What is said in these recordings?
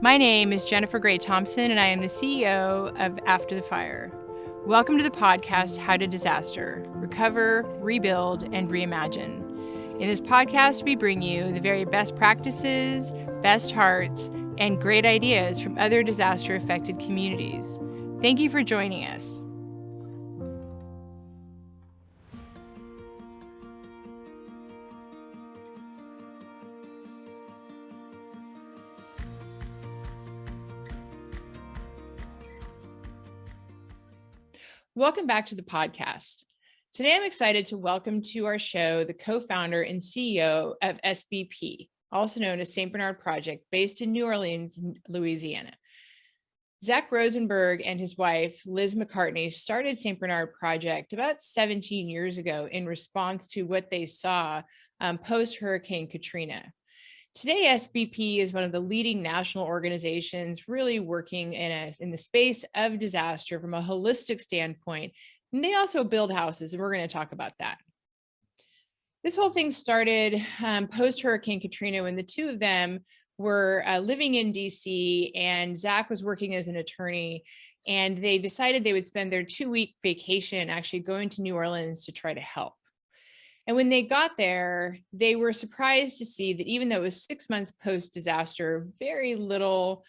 My name is Jennifer Gray-Thompson, and I am the CEO of After the Fire. Welcome to the podcast, How to Disaster: Recover, Rebuild, and Reimagine. In this podcast, we bring you the very best practices, best hearts, and great ideas from other disaster-affected communities. Thank you for joining us. Welcome back to the podcast. Today, I'm excited to welcome to our show the co-founder and CEO of SBP, also known as St. Bernard Project, based in New Orleans, Louisiana. Zack Rosenburg and his wife, Liz McCartney, started St. Bernard Project about 17 years ago in response to what they saw post-Hurricane Katrina. Today, SBP is one of the leading national organizations really working in the space of disaster from a holistic standpoint. And they also build houses, and we're going to talk about that. This whole thing started post-Hurricane Katrina when the two of them were living in DC, and Zack was working as an attorney, and they decided they would spend their 2-week vacation actually going to New Orleans to try to help. And when they got there, they were surprised to see that even though it was 6 months post-disaster, very little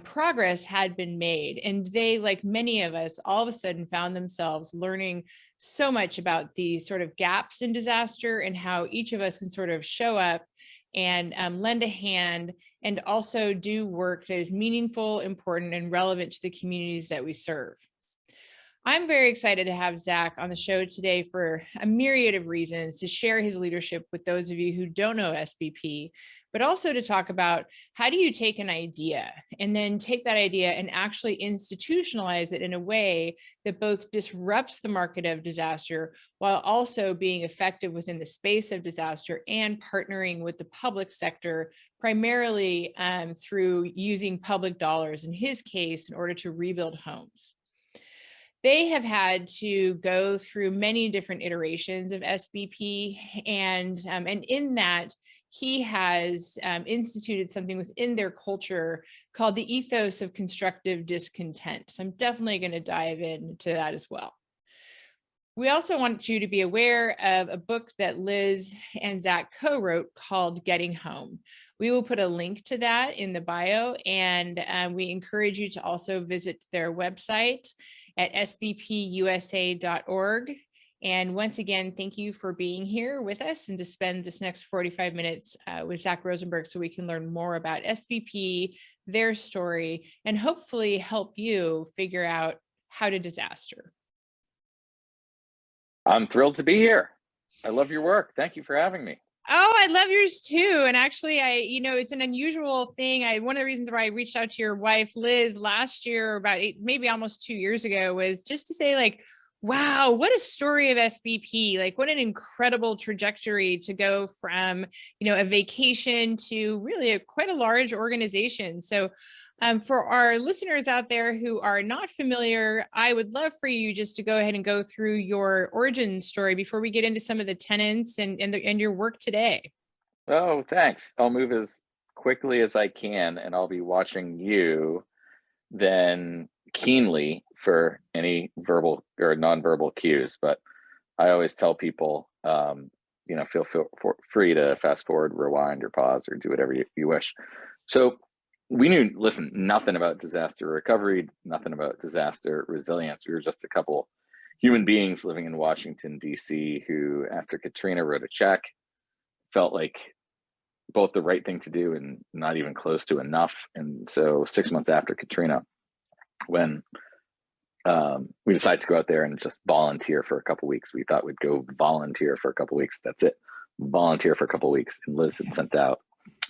progress had been made. And they, like many of us, all of a sudden found themselves learning so much about the sort of gaps in disaster and how each of us can sort of show up and lend a hand and also do work that is meaningful, important, and relevant to the communities that we serve. I'm very excited to have Zack on the show today for a myriad of reasons, to share his leadership with those of you who don't know SBP, but also to talk about how do you take an idea and then take that idea and actually institutionalize it in a way that both disrupts the market of disaster while also being effective within the space of disaster and partnering with the public sector, primarily through using public dollars, in his case, in order to rebuild homes. They have had to go through many different iterations of SBP, and in that, he has instituted something within their culture called the Ethos of Constructive Discontent. So I'm definitely going to dive into that as well. We also want you to be aware of a book that Liz and Zack co-wrote called Getting Home. We will put a link to that in the bio, and we encourage you to also visit their website at sbpusa.org. And once again, thank you for being here with us and to spend this next 45 minutes with Zack Rosenburg so we can learn more about SBP, their story, and hopefully help you figure out how to disaster. I'm thrilled to be here. I love your work. Thank you for having me. Oh, I love yours too. And actually, it's an unusual thing. One of the reasons why I reached out to your wife, Liz, last year, maybe almost 2 years ago, was just to say, like, wow, what a story of SBP. Like, what an incredible trajectory to go from, a vacation to really quite a large organization. So for our listeners out there who are not familiar, I would love for you just to go ahead and go through your origin story before we get into some of the tenets and your work today. Oh, thanks. I'll move as quickly as I can, and I'll be watching you then keenly for any verbal or nonverbal cues. But I always tell people, feel free to fast forward, rewind, or pause, or do whatever you wish. So we knew, nothing about disaster recovery, nothing about disaster resilience. We were just a couple human beings living in Washington, D.C., who, after Katrina, wrote a check, felt like both the right thing to do and not even close to enough. And so 6 months after Katrina, when we decided to go out there and just volunteer for a couple of weeks, we thought we'd go volunteer for a couple of weeks. That's it. Volunteer for a couple of weeks. And Liz had sent out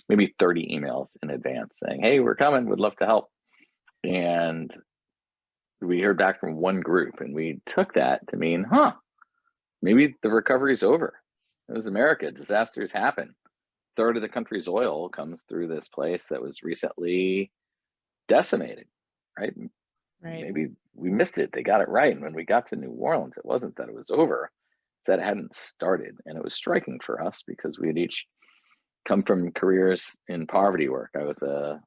maybe 30 emails in advance saying, hey, we're coming, would love to help. And we heard back from one group, and we took that to mean, maybe the recovery's over. It was America. Disasters happen. A third of the country's oil comes through this place that was recently decimated, right? Maybe we missed it. They got it right. And when we got to New Orleans, it wasn't that it was over, that it hadn't started. And it was striking for us because we had each come from careers in poverty work. I was a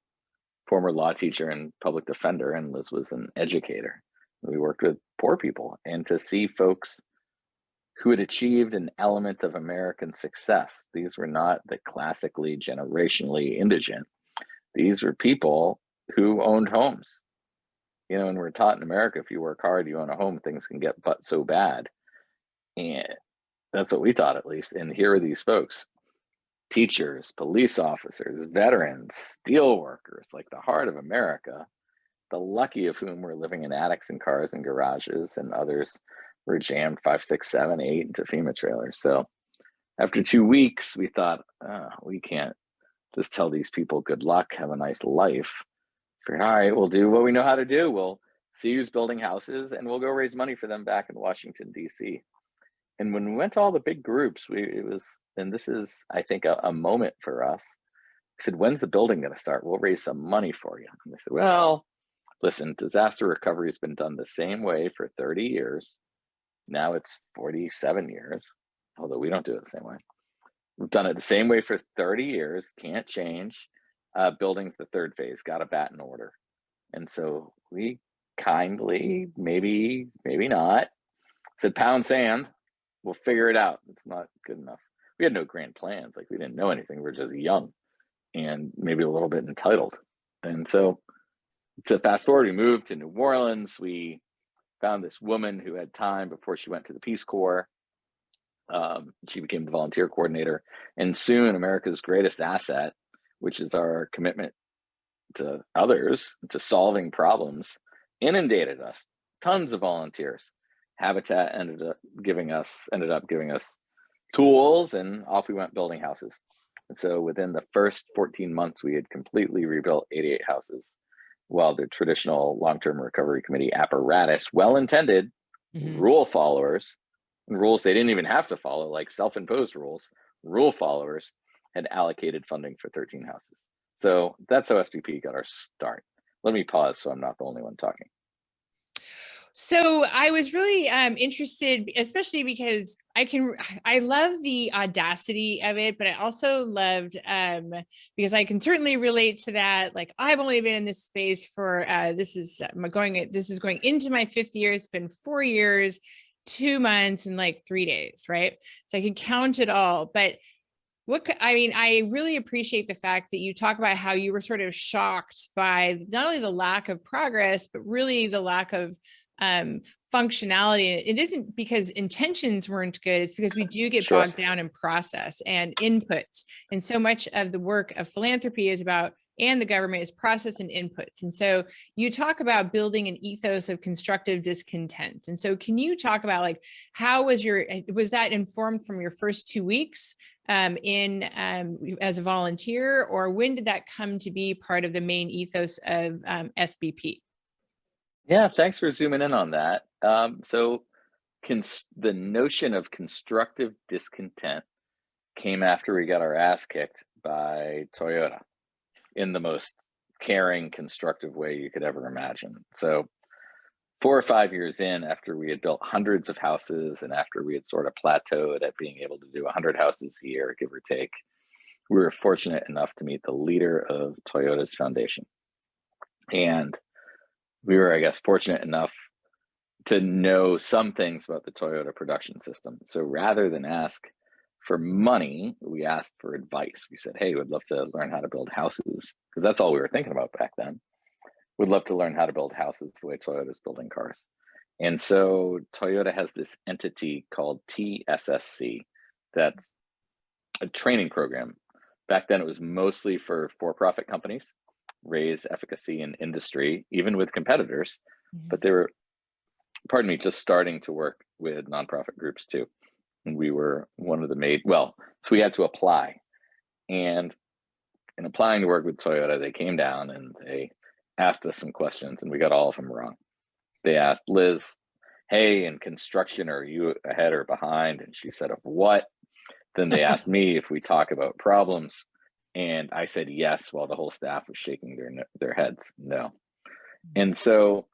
former law teacher and public defender, and Liz was an educator. We worked with poor people, and to see folks who had achieved an element of American success. These were not the classically generationally indigent. These were people who owned homes. You know, and we're taught in America, if you work hard, you own a home, things can get but so bad. And that's what we thought, at least. And here are these folks, teachers, police officers, veterans, steel workers, like the heart of America, the lucky of whom were living in attics and cars and garages, and others were jammed 5, 6, 7, 8 into FEMA trailers. So after 2 weeks, we thought, we can't just tell these people good luck, have a nice life. Figured, all right, we'll do what we know how to do. We'll see who's building houses, and we'll go raise money for them back in Washington, D.C. And when we went to all the big groups, and this is, I think, a moment for us. We said, when's the building going to start? We'll raise some money for you. And they said, well, listen, disaster recovery has been done the same way for 30 years. Now it's 47 years, although we don't do it the same way. We've done it the same way for 30 years, can't change. Building's the third phase, got a bat in order. And so we kindly, maybe not, said, pound sand, we'll figure it out. It's not good enough. We had no grand plans, like we didn't know anything. We were just young and maybe a little bit entitled. And so to fast forward, we moved to New Orleans. We found this woman who had time before she went to the Peace Corps. She became the volunteer coordinator, and soon America's greatest asset, which is our commitment to others, to solving problems, inundated us. Tons of volunteers. Habitat ended up giving us tools, and off we went building houses. And so within the first 14 months, we had completely rebuilt 88 houses, while the traditional long-term recovery committee apparatus, well-intended, rule followers, and rules they didn't even have to follow, like self-imposed rules, rule followers had allocated funding for 13 houses. So that's how SBP got our start. Let me pause so I'm not the only one talking. So I was really interested, especially because I love the audacity of it, but I also loved, because I can certainly relate to that. Like, I've only been in this space for, this is going into my 5th year. It's been 4 years, 2 months, and like 3 days, right? So I can count it all. But I really appreciate the fact that you talk about how you were sort of shocked by not only the lack of progress, but really the lack of functionality. It isn't because intentions weren't good. It's because we do get bogged down in process and inputs. And so much of the work of philanthropy is about, and the government, is process and inputs. And so you talk about building an ethos of constructive discontent. And so can you talk about, like, how was that informed from your first 2 weeks as a volunteer, or when did that come to be part of the main ethos of SBP? Yeah, thanks for zooming in on that. So the notion of constructive discontent came after we got our ass kicked by Toyota in the most caring, constructive way you could ever imagine. So 4 or 5 years in, after we had built hundreds of houses and after we had sort of plateaued at being able to do 100 houses a year, give or take, we were fortunate enough to meet the leader of Toyota's foundation. And we were, I guess, fortunate enough to know some things about the Toyota production system. So rather than ask for money, we asked for advice. We said, hey, we'd love to learn how to build houses, because that's all we were thinking about back then. We'd love to learn how to build houses the way Toyota's building cars. And so Toyota has this entity called TSSC that's a training program. Back then, it was mostly for-profit companies, raise efficacy in industry, even with competitors, but they were, just starting to work with nonprofit groups too. And we were one of the so we had to apply. And in applying to work with Toyota, they came down and they asked us some questions, and we got all of them wrong. They asked Liz, hey, in construction, are you ahead or behind? And she said, of what? Then they asked me if we talk about problems, and I said yes, while the whole staff was shaking their heads no. And so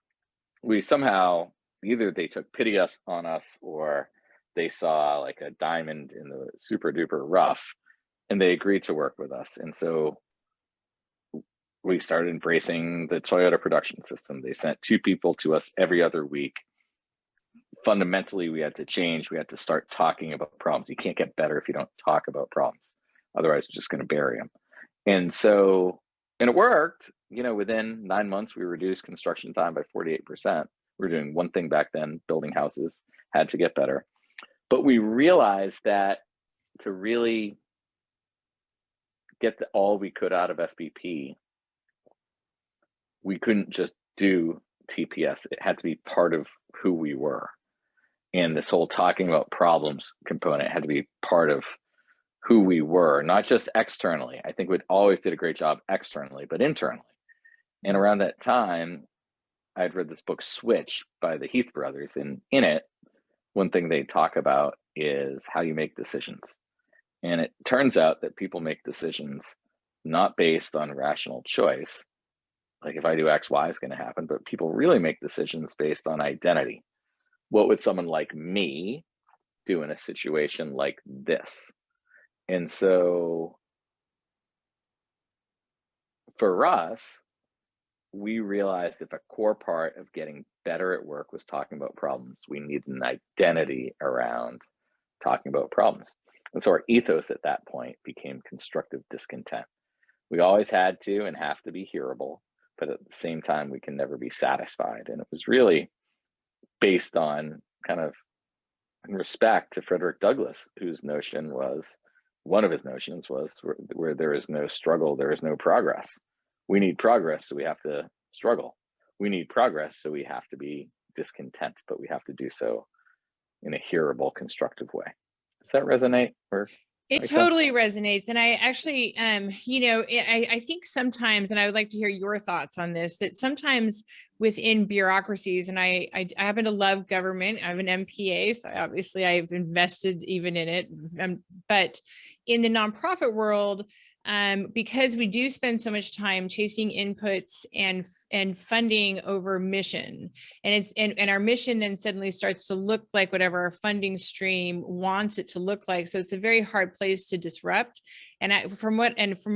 we somehow, either they took pity on us, or they saw like a diamond in the super duper rough, and they agreed to work with us. And so we started embracing the Toyota production system. They sent 2 people to us every other week. Fundamentally, we had to change. We had to start talking about problems. You can't get better if you don't talk about problems. Otherwise, you're just going to bury them. And it worked. Within 9 months, we reduced construction time by 48%. We were doing one thing back then, building houses, had to get better. But we realized that to really get all we could out of SBP, we couldn't just do TPS. It had to be part of who we were. And this whole talking about problems component had to be part of who we were, not just externally. I think we always did a great job externally, but internally. And around that time, I'd read this book, Switch, by the Heath brothers. And in it, one thing they talk about is how you make decisions. And it turns out that people make decisions not based on rational choice. Like if I do X, Y is going to happen, but people really make decisions based on identity. What would someone like me do in a situation like this? And so for us, we realized if a core part of getting better at work was talking about problems, we needed an identity around talking about problems. And so our ethos at that point became constructive discontent. We always had to and have to be hearable, but at the same time, we can never be satisfied. And it was really based on kind of in respect to Frederick Douglass, whose notion was, one of his notions was, where there is no struggle, there is no progress. We need progress, so we have to struggle. We need progress, so we have to be discontent, but we have to do so in a hearable, constructive way. Does that resonate? Or it totally resonates. And I actually, I think sometimes, and I would like to hear your thoughts on this, that sometimes within bureaucracies, and I happen to love government, I have an MPA, so obviously I've invested even in it, but in the nonprofit world, because we do spend so much time chasing inputs and funding over mission, and our mission then suddenly starts to look like whatever our funding stream wants it to look like. So it's a very hard place to disrupt. And from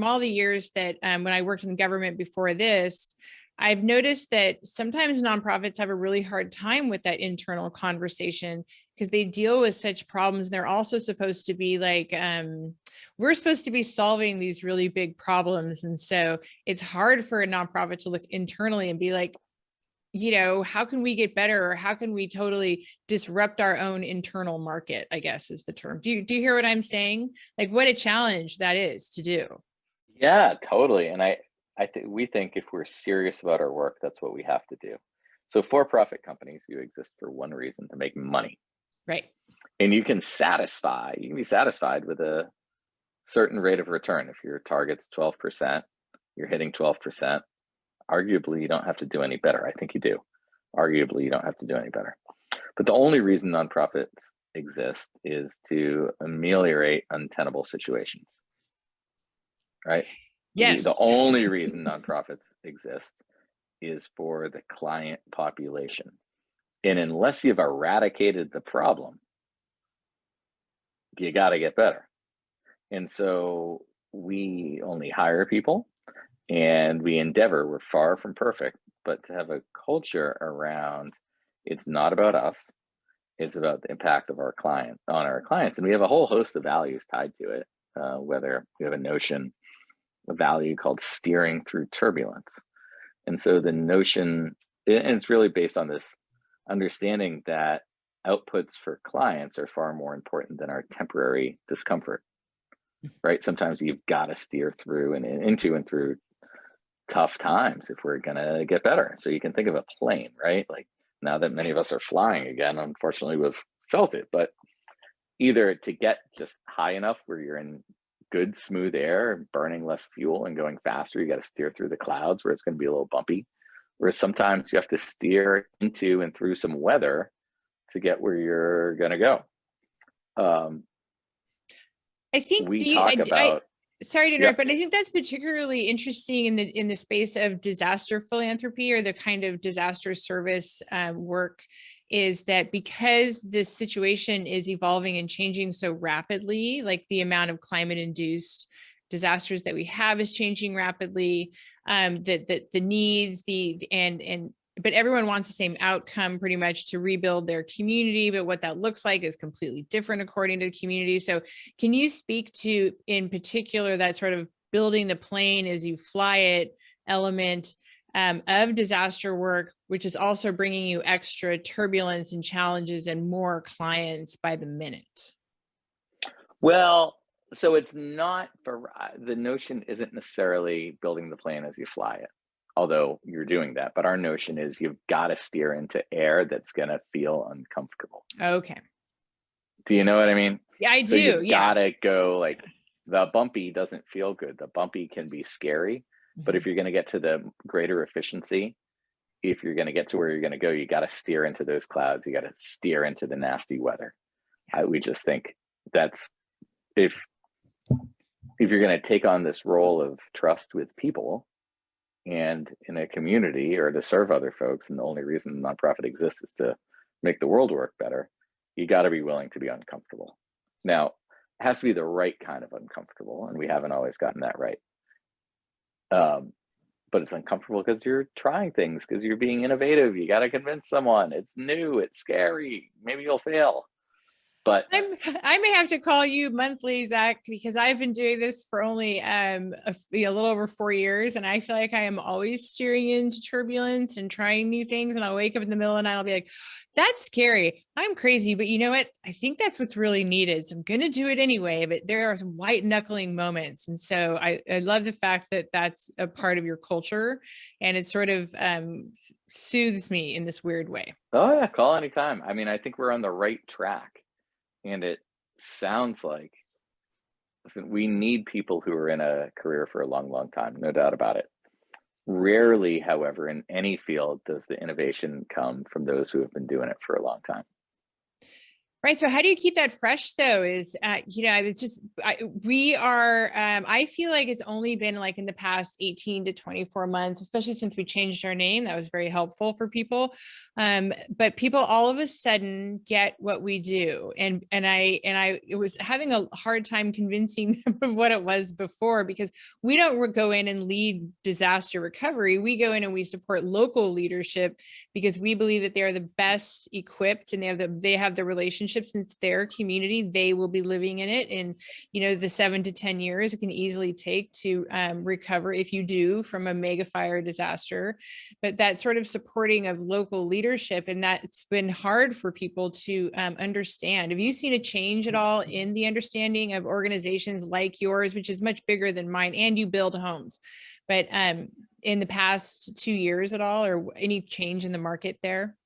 all the years that when I worked in government before this, I've noticed that sometimes nonprofits have a really hard time with that internal conversation because they deal with such problems. They're also supposed to be like, we're supposed to be solving these really big problems. And so it's hard for a nonprofit to look internally and be like, how can we get better? Or how can we totally disrupt our own internal market, I guess is the term. Do you hear what I'm saying? Like what a challenge that is to do. Yeah, totally. And we think if we're serious about our work, that's what we have to do. So for-profit companies, you exist for one reason, to make money. Right. And you can be satisfied with a certain rate of return. If your target's 12%, you're hitting 12%, arguably you don't have to do any better. I think you do. Arguably you don't have to do any better. But the only reason nonprofits exist is to ameliorate untenable situations, right? Yes. The only reason nonprofits exist is for the client population. And unless you've eradicated the problem, you got to get better. And so we only hire people and we endeavor, we're far from perfect, but to have a culture around, it's not about us, it's about the impact of our clients. And we have a whole host of values tied to it, whether we have a notion, a value called steering through turbulence. And so the notion, and it's really based on this understanding that outputs for clients are far more important than our temporary discomfort, right? Sometimes you've got to steer through and into and through tough times if we're going to get better. So you can think of a plane, right? Like now that many of us are flying again, unfortunately we've felt it, but either to get just high enough where you're in good, smooth air, burning less fuel and going faster, you got to steer through the clouds where it's going to be a little bumpy. Whereas sometimes you have to steer into and through some weather to get where you're going to go. I think sorry to interrupt, but I think that's particularly interesting in the space of disaster philanthropy or the kind of disaster service work, is that because this situation is evolving and changing so rapidly, like the amount of climate induced disasters that we have is changing rapidly, that the needs, but everyone wants the same outcome pretty much to rebuild their community. But what that looks like is completely different according to the community. So can you speak to, in particular, that sort of building the plane as you fly it element of disaster work, which is also bringing you extra turbulence and challenges and more clients by the minute? Well, so it's not the notion isn't necessarily building the plane as you fly it, although you're doing that. But our notion is you've got to steer into air that's going to feel uncomfortable. Okay. Do you know what I mean? Yeah, I So do. you've Yeah. got to go like the bumpy doesn't feel good. The bumpy can be scary, but if you're going to get to the greater efficiency, if you're going to get to where you're going to go, you got to steer into those clouds. You got to steer into the nasty weather. We just think that's if you're going to take on this role of trust with people and in a community or to serve other folks, and the only reason the nonprofit exists is to make the world work better, you got to be willing to be uncomfortable. Now, it has to be the right kind of uncomfortable, and we haven't always gotten that right. But it's uncomfortable because you're trying things, because you're being innovative. You got to convince someone. It's new, it's scary. Maybe you'll fail. But I may have to call you monthly, Zach, because I've been doing this for only a little over 4 years, and I feel like I am always steering into turbulence and trying new things. And I'll wake up in the middle of the night, I'll be like, "That's scary. I'm crazy, but you know what? I think that's what's really needed. So I'm going to do it anyway." But there are some white knuckling moments, and so I love the fact that that's a part of your culture, and it sort of soothes me in this weird way. oh yeah, call anytime. I mean, I think we're on the right track. And it sounds like, listen, we need people who are in a career for a long, long time, no doubt about it. Rarely, however, in any field does the innovation come from those who have been doing it for a long time. Right. So how do you keep that fresh though? It's just, I feel like it's only been like in the past 18 to 24 months, especially since we changed our name. That was very helpful for people. But people all of a sudden get what we do. And I was having a hard time convincing them of what it was before, because we don't go in and lead disaster recovery. We go in and we support local leadership because we believe that they are the best equipped, and they have the relationship. Since their community, they will be living in it in, the 7 to 10 years it can easily take to recover, if you do, from a mega fire disaster. But that sort of supporting of local leadership, and that's been hard for people to understand. Have you seen a change at all in the understanding of organizations like yours, which is much bigger than mine, and you build homes, but in the past 2 years at all, or any change in the market there?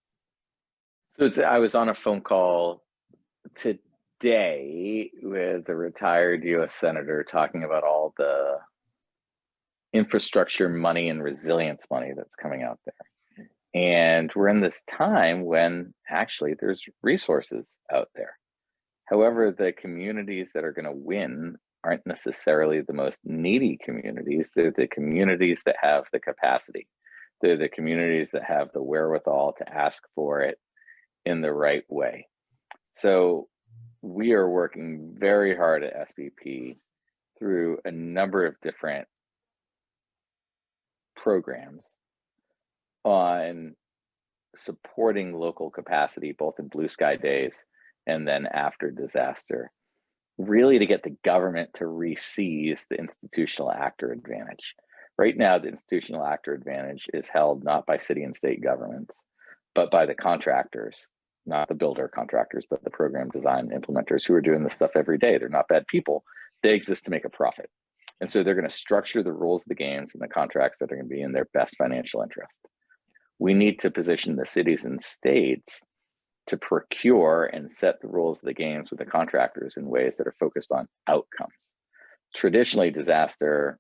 So I was on a phone call today with a retired US Senator talking about all the infrastructure money and resilience money that's coming out there. And we're in this time when actually there's resources out there. However, the communities that are going to win aren't necessarily the most needy communities. They're the communities that have the capacity. They're the communities that have the wherewithal to ask for it in the right way. So we are working very hard at SBP through a number of different programs on supporting local capacity, both in blue sky days and then after disaster, really to get the government to re-seize the institutional actor advantage. Right now, the institutional actor advantage is held not by city and state governments, but by the contractors, not the builder contractors, but the program design implementers who are doing this stuff every day. They're not bad people. They exist to make a profit. And so they're going to structure the rules of the games and the contracts that are going to be in their best financial interest. We need to position the cities and states to procure and set the rules of the games with the contractors in ways that are focused on outcomes. Traditionally, disaster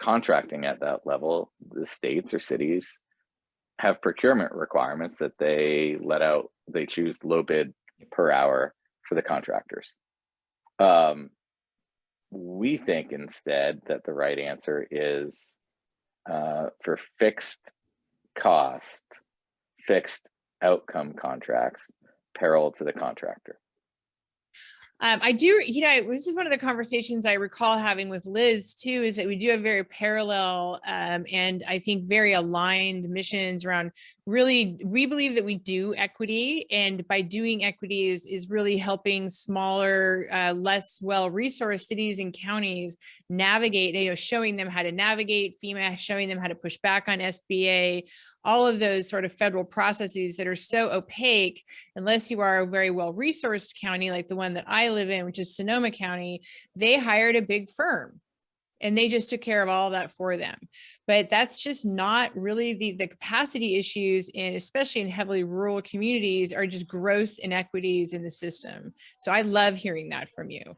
contracting at that level, the states or cities have procurement requirements that they let out. They choose low bid per hour for the contractors. We think instead that the right answer is for fixed cost, fixed outcome contracts, parallel to the contractor. I do, this is one of the conversations I recall having with Liz too, is that we do have very parallel and I think very aligned missions around really, we believe that we do equity, and by doing equity is really helping smaller, less well-resourced cities and counties navigate, showing them how to navigate FEMA, showing them how to push back on SBA, all of those sort of federal processes that are so opaque. Unless you are a very well-resourced county like the one that I live in, which is Sonoma County, they hired a big firm and they just took care of all of that for them. But that's just not really the capacity issues, and especially in heavily rural communities, are just gross inequities in the system. So I love hearing that from you.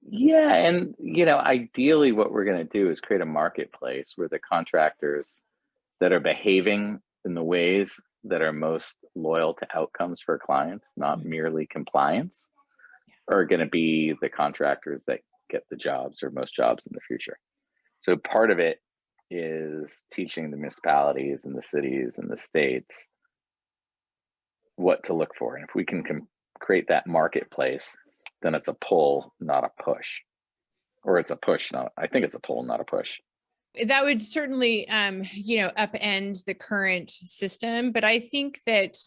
Yeah, and ideally what we're going to do is create a marketplace where the contractors that are behaving in the ways that are most loyal to outcomes for clients, not merely compliance, are going to be the contractors that get the jobs or most jobs in the future. So part of it is teaching the municipalities and the cities and the states what to look for. And if we can create that marketplace, then it's a pull, not a push. Or it's a push, I think it's a pull, not a push. That would certainly, upend the current system. But I think that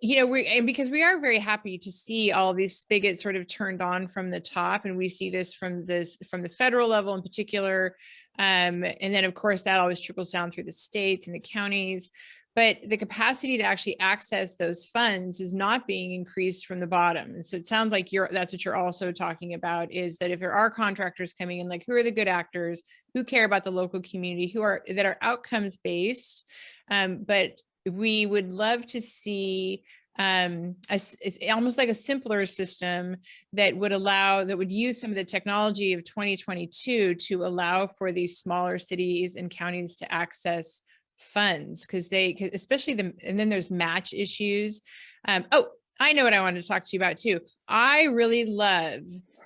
because we are very happy to see all these spigots sort of turned on from the top, and we see this from the federal level in particular, and then of course that always trickles down through the states and the counties. But the capacity to actually access those funds is not being increased from the bottom. And so it sounds like that's what you're also talking about, is that if there are contractors coming in, like, who are the good actors, who care about the local community, that are outcomes based. But we would love to see it's almost like a simpler system that would use some of the technology of 2022 to allow for these smaller cities and counties to access funds, because especially and then there's match issues. Oh, I know what I wanted to talk to you about too. I really love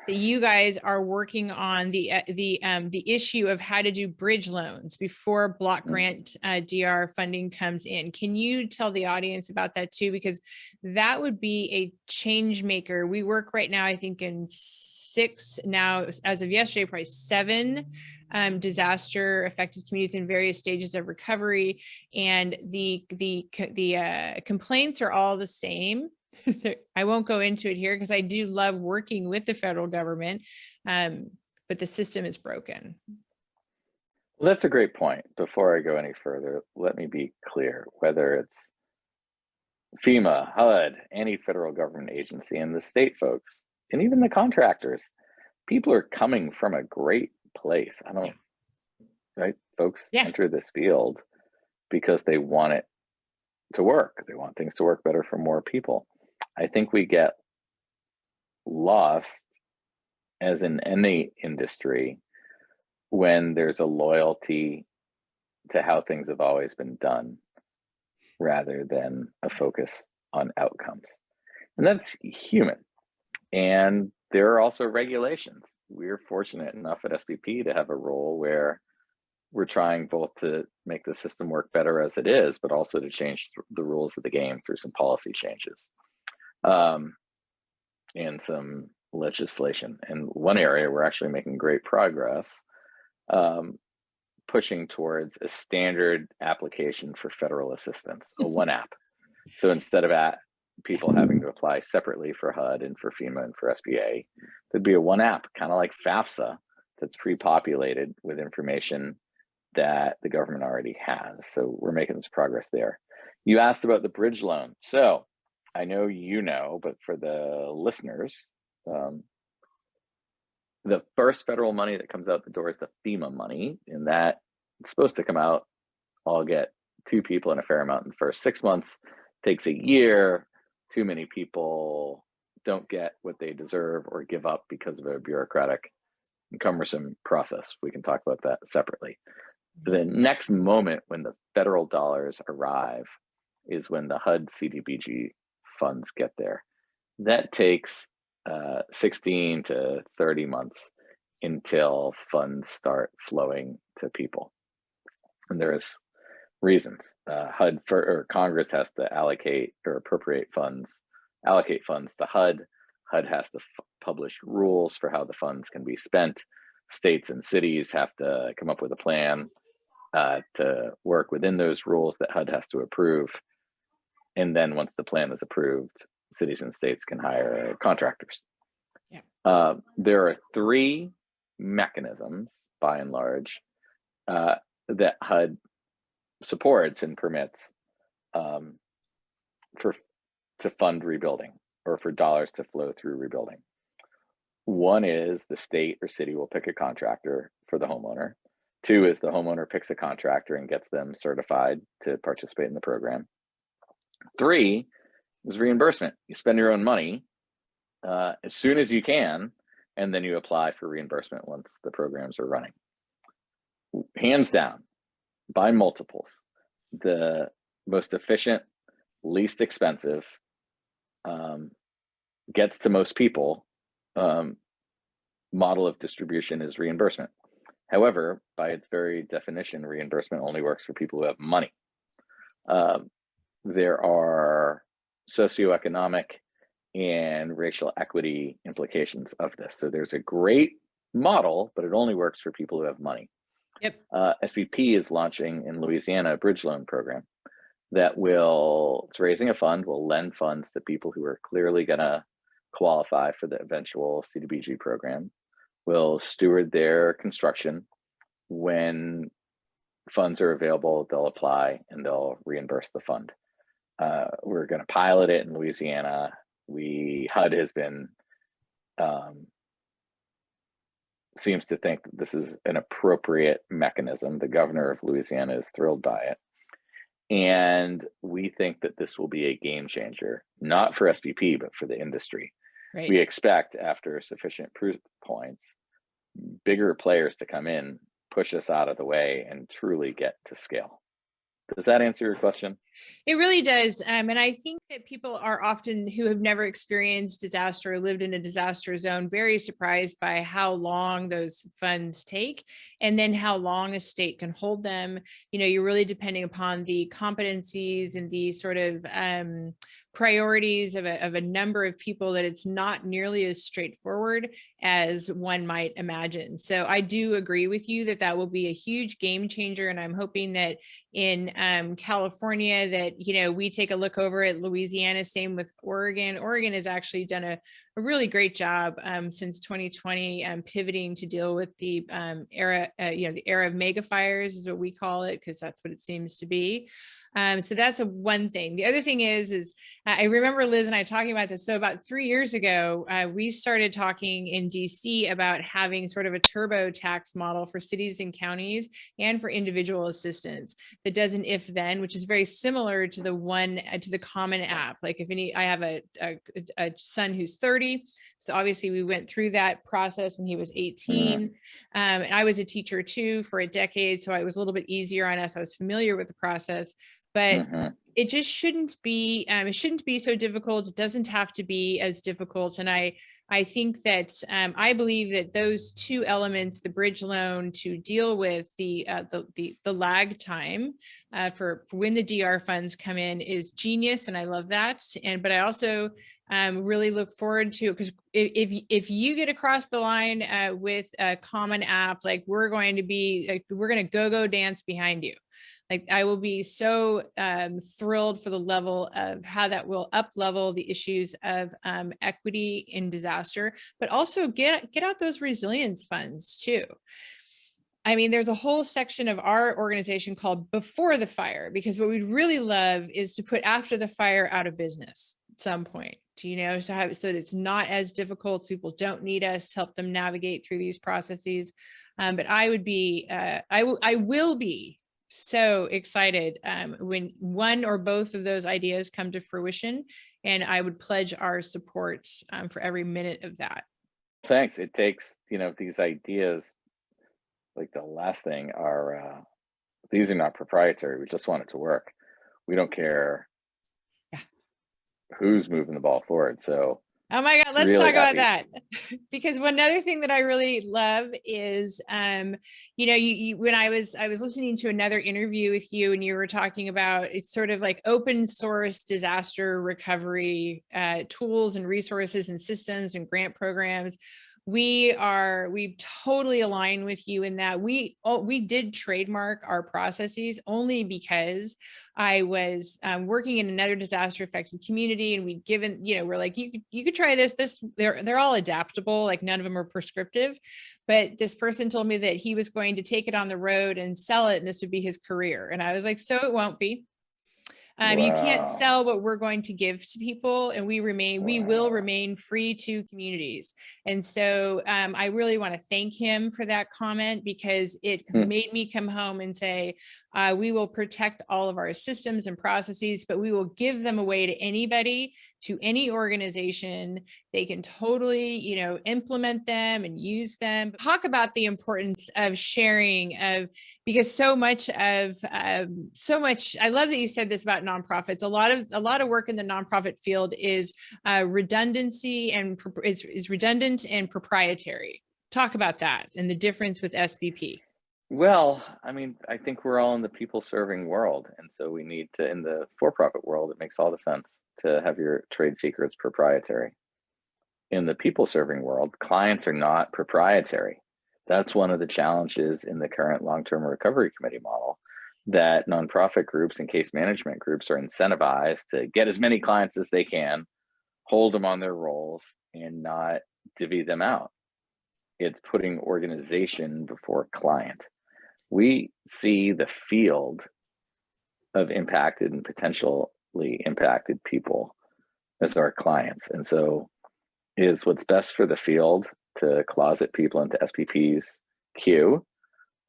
that you guys are working on the issue of how to do bridge loans before block grant DR funding comes in. Can you tell the audience about that too? Because that would be a change maker. We work right now, I think, in 6, now as of yesterday, probably 7 disaster affected communities in various stages of recovery, and the complaints are all the same. I won't go into it here because I do love working with the federal government, but the system is broken. Well, that's a great point. Before I go any further, let me be clear. Whether it's FEMA, HUD, any federal government agency, and the state folks, and even the contractors, people are coming from a great place. Right? Folks enter this field because they want it to work. They want things to work better for more people. I think we get lost, as in any industry, when there's a loyalty to how things have always been done rather than a focus on outcomes. And that's human. And there are also regulations. We're fortunate enough at SBP to have a role where we're trying both to make the system work better as it is, but also to change the rules of the game through some policy changes and some legislation. And one area we're actually making great progress, pushing towards a standard application for federal assistance, a one app. So instead of people having to apply separately for HUD and for FEMA and for SBA, there'd be a one app, kind of like FAFSA, that's pre-populated with information that the government already has. So we're making this progress there. You asked about the bridge loan. So I know but for the listeners, the first federal money that comes out the door is the FEMA money, and that it's supposed to come out. I'll get 2 people and a fair amount in the first 6 months. Takes a year. Too many people don't get what they deserve or give up because of a bureaucratic and cumbersome process. We can talk about that separately. The next moment when the federal dollars arrive is when the HUD CDBG funds get there. That takes 16 to 30 months until funds start flowing to people. And there's reasons. Congress has to allocate or allocate funds to HUD. HUD has to publish rules for how the funds can be spent. States and cities have to come up with a plan to work within those rules that HUD has to approve. And then once the plan is approved, cities and states can hire contractors. Yeah. There are 3 mechanisms, by and large, that HUD supports and permits to fund rebuilding, or for dollars to flow through rebuilding. One is the state or city will pick a contractor for the homeowner. 2 is the homeowner picks a contractor and gets them certified to participate in the program. 3 is reimbursement. You spend your own money as soon as you can, and then you apply for reimbursement once the programs are running. Hands down, by multiples, the most efficient, least expensive, gets to most people model of distribution is reimbursement. However, by its very definition, reimbursement only works for people who have money. There are socioeconomic and racial equity implications of this. So there's a great model, but it only works for people who have money. Yep. SBP is launching in Louisiana a bridge loan program that it's raising a fund, will lend funds to people who are clearly gonna qualify for the eventual CDBG program, will steward their construction. When funds are available, they'll apply and they'll reimburse the fund. We're gonna pilot it in Louisiana. HUD has been, seems to think that this is an appropriate mechanism. The governor of Louisiana is thrilled by it. And we think that this will be a game changer, not for SBP, but for the industry. Right. We expect, after sufficient proof points, bigger players to come in, push us out of the way, and truly get to scale. Does that answer your question? It really does. And I think that people are often, who have never experienced disaster or lived in a disaster zone, very surprised by how long those funds take, and then how long a state can hold them. You know, you're really depending upon the competencies and the sort of priorities of a number of people, that it's not nearly as straightforward as one might imagine. So I do agree with you that that will be a huge game changer. And I'm hoping that in California, that, you know, we take a look over at Louisiana, same with Oregon. Oregon has actually done a really great job since 2020, pivoting to deal with the era, the era of mega fires is what we call it, because that's what it seems to be. So that's one thing. The other thing is I remember Liz and I talking about this. So about 3 years ago, we started talking in DC about having sort of a turbo tax model for cities and counties and for individual assistance that does an if then, which is very similar to the common app. Like I have a son who's 30. So obviously we went through that process when he was 18. And I was a teacher too for a decade. So it was a little bit easier on us. I was familiar with the process. But it just shouldn't be, it shouldn't be so difficult. It doesn't have to be as difficult. And I think that I believe that those 2 elements, the bridge loan to deal with the lag time for when the DR funds come in, is genius. And I love that. But I also really look forward to, because if you get across the line with a common app, like we're going to go dance behind you. Like I will be so thrilled for the level of how that will up level the issues of equity in disaster, but also get out those resilience funds too. I mean, there's a whole section of our organization called Before the Fire, because what we'd really love is to put after the fire out of business at some point, you know, so that it's not as difficult. So people don't need us to help them navigate through these processes. But I will be so excited when one or both of those ideas come to fruition, and I would pledge our support for every minute of that. Thanks. It takes, these ideas, like the last thing are, these are not proprietary. We just want it to work. We don't care who's moving the ball forward. So Oh my God, let's Really talk about happy. that. Because one other thing that I really love is, when I was listening to another interview with you and you were talking about it's sort of like open source disaster recovery tools and resources and systems and grant programs. We totally align with you in that we did trademark our processes only because I was working in another disaster affected community, and we'd given, we're like, you could try this. They're all adaptable, like none of them are prescriptive. But this person told me that he was going to take it on the road and sell it, and this would be his career. And I was like, so it won't be. You can't Wow. sell what we're going to give to people, and we will Wow. remain free to communities. And so I really want to thank him for that comment, because it Hmm. made me come home and say, we will protect all of our systems and processes, but we will give them away to anybody, to any organization. They can totally, implement them and use them. Talk about the importance of sharing, because so much, I love that you said this about nonprofits. A lot of work in the nonprofit field is redundancy, and is redundant and proprietary. Talk about that and the difference with SBP. Well, I mean, I think we're all in the people serving world. And so we need to, in the for-profit world, it makes all the sense to have your trade secrets proprietary. In the people serving world, clients are not proprietary. That's one of the challenges in the current long-term recovery committee model, that nonprofit groups and case management groups are incentivized to get as many clients as they can, hold them on their rolls, and not divvy them out. It's putting organization before client. We see the field of impacted and potentially impacted people as our clients. And so is what's best for the field to closet people into SPP's queue,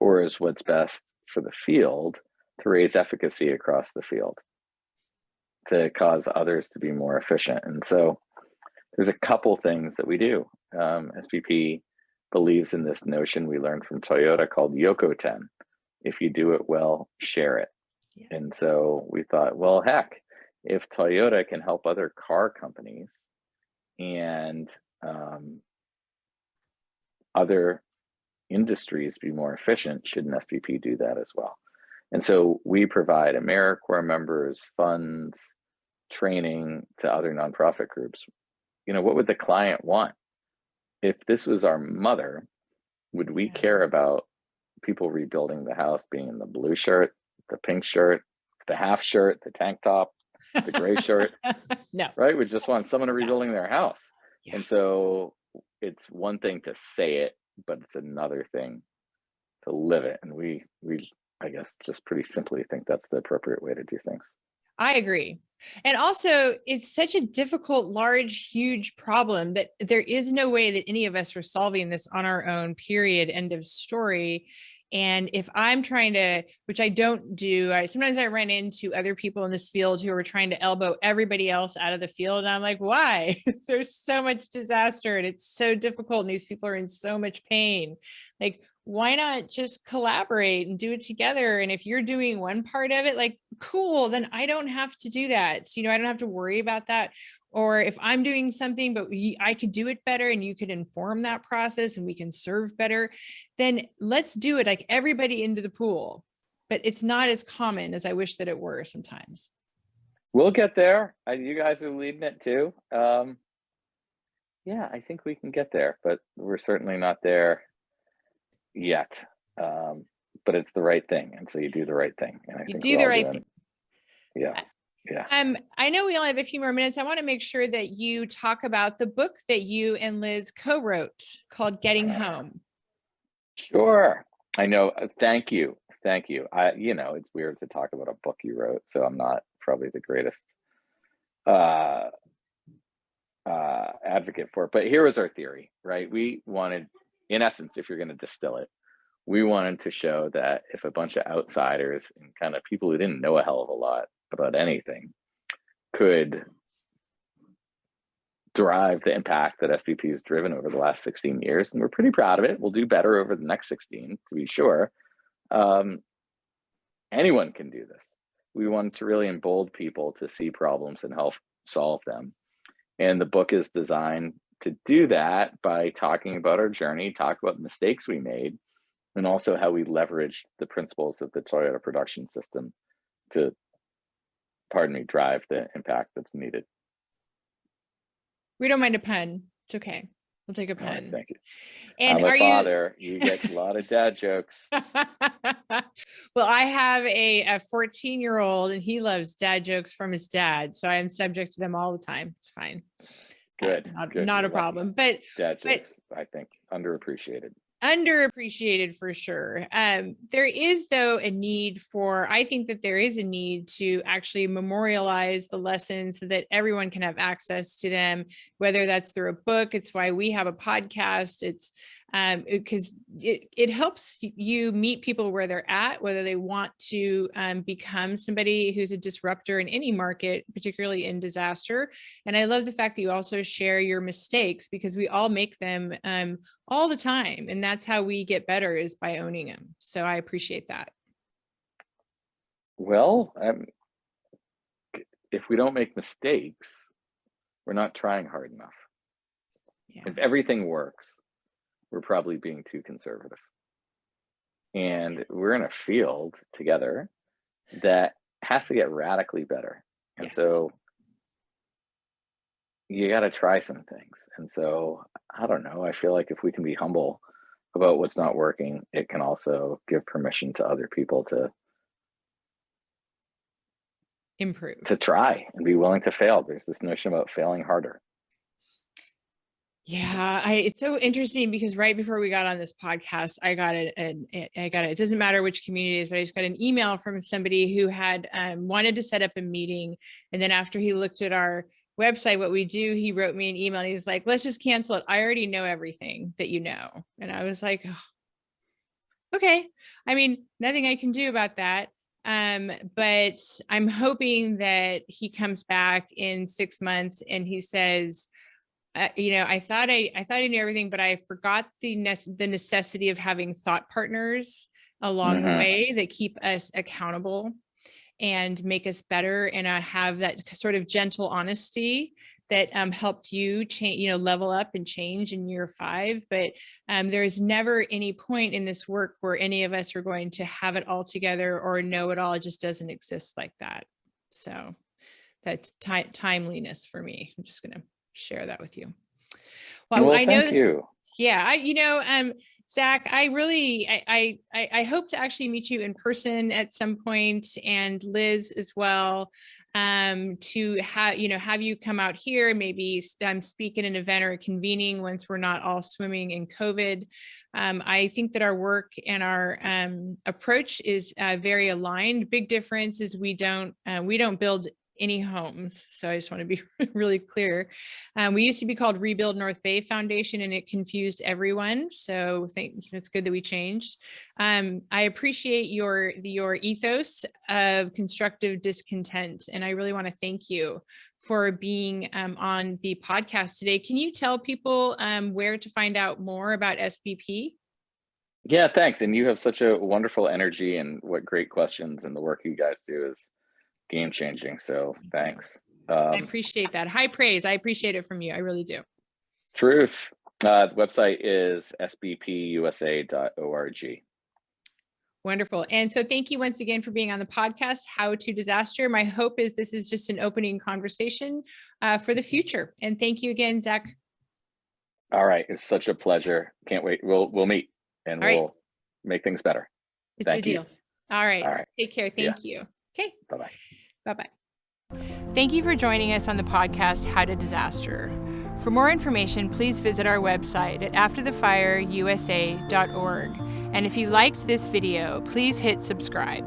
or is what's best for the field to raise efficacy across the field, to cause others to be more efficient? And so there's a couple things that we do. SBP believes in this notion we learned from Toyota called YOKOTEN. If you do it well, share it. Yeah. And so we thought, well, heck, if Toyota can help other car companies and other industries be more efficient, shouldn't SBP do that as well? And so we provide AmeriCorps members, funds, training to other nonprofit groups. What would the client want? If this was our mother, would we care about people rebuilding the house being in the blue shirt, the pink shirt, the half shirt, the tank top, the gray shirt? No. Right? We just want someone rebuilding their house. Yeah. And so it's one thing to say it, but it's another thing to live it. And we I guess just pretty simply think that's the appropriate way to do things. I agree. And also, it's such a difficult, large, huge problem that there is no way that any of us are solving this on our own, period, end of story. And if I'm trying to, which I don't do, sometimes I run into other people in this field who are trying to elbow everybody else out of the field. And I'm like, why? There's so much disaster and it's so difficult. And these people are in so much pain. Like, why not just collaborate and do it together? And if you're doing one part of it, like, cool, then I don't have to do that. So, I don't have to worry about that. Or if I'm doing something, but I could do it better and you could inform that process and we can serve better, then let's do it, like everybody into the pool. But it's not as common as I wish that it were sometimes. We'll get there. You guys are leading it too. Yeah, I think we can get there, but we're certainly not there yet. But it's the right thing. And so you do the right thing. And I You think do we're the all right doing, thing. yeah. Yeah. I know we only have a few more minutes. I want to make sure that you talk about the book that you and Liz co-wrote called Getting Home. Sure. I know. Thank you. Thank you. It's weird to talk about a book you wrote, so I'm not probably the greatest advocate for it. But here was our theory, right? We wanted, in essence, if you're going to distill it, we wanted to show that if a bunch of outsiders and kind of people who didn't know a hell of a lot about anything could drive the impact that SBP has driven over the last 16 years, and we're pretty proud of it. We'll do better over the next 16, to be sure. Anyone can do this. We wanted to really embolden people to see problems and help solve them. And the book is designed to do that by talking about our journey, talk about the mistakes we made, and also how we leverage the principles of the Toyota production system to, pardon me, drive the impact that's needed. We don't mind a pun. It's okay. We'll take a All right, pun. thank you. And I'm a are father. You get a lot of dad jokes. Well, I have a 14-year-old and he loves dad jokes from his dad. So I'm subject to them all the time. It's fine. Good. Good. Not You're a problem. But dad jokes, I think, underappreciated. Underappreciated for sure. There is, though, a need for, I think that there is a need to actually memorialize the lessons so that everyone can have access to them, whether that's through a book. It's why we have a podcast. It's because it helps you meet people where they're at, whether they want to become somebody who's a disruptor in any market, particularly in disaster. And I love the fact that you also share your mistakes, because we all make them all the time. And that's how we get better, is by owning them. So I appreciate that. Well, if we don't make mistakes, we're not trying hard enough. Yeah. If everything works, we're probably being too conservative. And we're in a field together that has to get radically better. And yes. So you got to try some things. And so, I don't know, I feel like if we can be humble about what's not working, it can also give permission to other people to improve, to try and be willing to fail. There's this notion about failing harder. Yeah, it's so interesting because right before we got on this podcast, I got it doesn't matter which community it is, but I just got an email from somebody who had wanted to set up a meeting. And then after he looked at our website, what we do, he wrote me an email and he's like, let's just cancel it. I already know everything that you know. And I was like, oh, okay. I mean, nothing I can do about that. But I'm hoping that he comes back in 6 months and he says, I thought I knew everything, but I forgot the necessity of having thought partners along the way that keep us accountable and make us better, and have that sort of gentle honesty that helped you change, level up and change in year 5. But there's never any point in this work where any of us are going to have it all together or know it all. It just doesn't exist like that. So that's timeliness for me. I'm just going to share that with you. Well, I know thank you. Yeah, Zack, I really, I hope to actually meet you in person at some point, and Liz as well, to have you come out here, maybe speak at an event or convening once we're not all swimming in COVID. I think that our work and our approach is very aligned. Big difference is we don't build any homes. So I just want to be really clear. We used to be called Rebuild North Bay Foundation, and it confused everyone. So it's good that we changed. I appreciate your ethos of constructive discontent. And I really want to thank you for being on the podcast today. Can you tell people where to find out more about SBP? Yeah, thanks. And you have such a wonderful energy, and what great questions, and the work you guys do is game changing. So thanks. I appreciate that. High praise. I appreciate it from you. I really do. Truth. The website is sbpusa.org. Wonderful. And so thank you once again for being on the podcast, How to Disaster. My hope is this is just an opening conversation for the future. And thank you again, Zack. All right. It's such a pleasure. Can't wait. We'll meet, and we'll make things better. It's a deal. All right. Take care. Thank you. Okay. Bye-bye. Bye-bye. Thank you for joining us on the podcast, How to Disaster. For more information, please visit our website at afterthefireusa.org. And if you liked this video, please hit subscribe.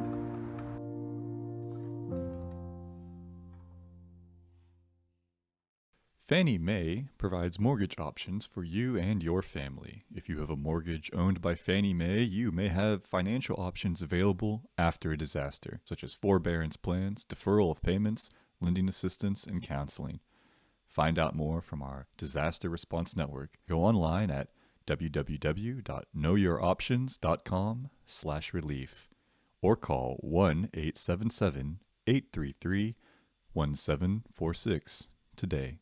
Fannie Mae provides mortgage options for you and your family. If you have a mortgage owned by Fannie Mae, you may have financial options available after a disaster, such as forbearance plans, deferral of payments, lending assistance, and counseling. Find out more from our Disaster Response Network. Go online at www.knowyouroptions.com/relief or call 1-877-833-1746 today.